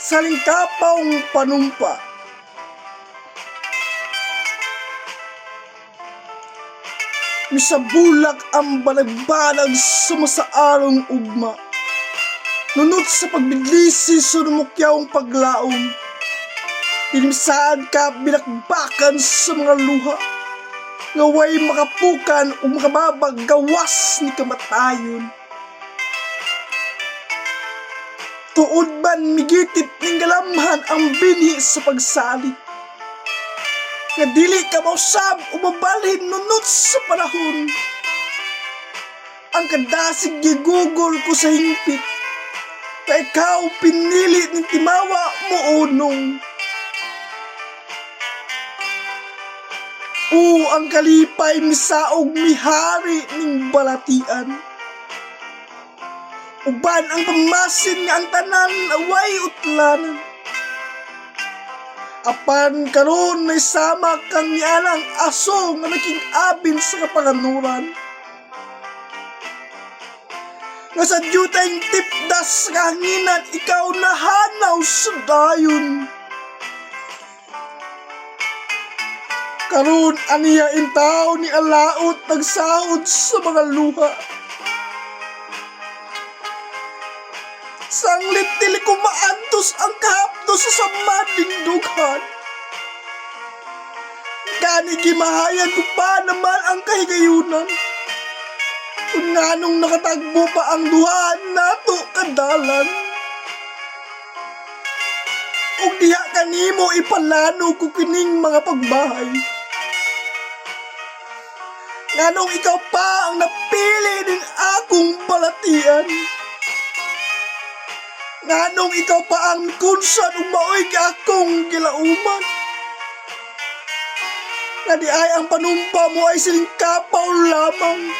Salingkapawng panumpa. Misabulak ang balagbalag sa masaarong ugma. Nunot sa pagbiglisi sunumukyawng paglaom. Dinimsaan ka binakbakan sa mga luha. Ngaway makapukan o makababag gawas ni kamatayon. Tuod man migitip ning galamhan ang binhi sa pagsali. Nga dili ka mausab o mabalhin nunot sa panahon. Ang kadasig gigugol ko sa hingpit. Ka ikaw pinili ng timawa mo unong. Ang kalipay misaog mihari ning balatian. Uban ang pamasin nga ang tanan away utlanan. Apan karon may sama kang nialang aso nga naging abin sa kapanganuran. Nga sa diyutang tipdas nga hanginan ikaw nahanaw sa dayon. Karon aniya intaw ni alaot nagsahod sa mga luha. Sanglit tili ko maantos ang kahapdos sa samading dughan. Gani gimahayan ko pa naman ang kahigayunan. Kung nganong nakatagbo pa ang duhaan nato kadalan. O diha kanimo ipalano ko kining mga pagbahay. Nganong ikaw pa ang napili ng akong balatian. Nganong ikaw pa ang kunsan umaoy akong gilauman. Nga di ay ang panumpa mo ay silingkapaw lamang.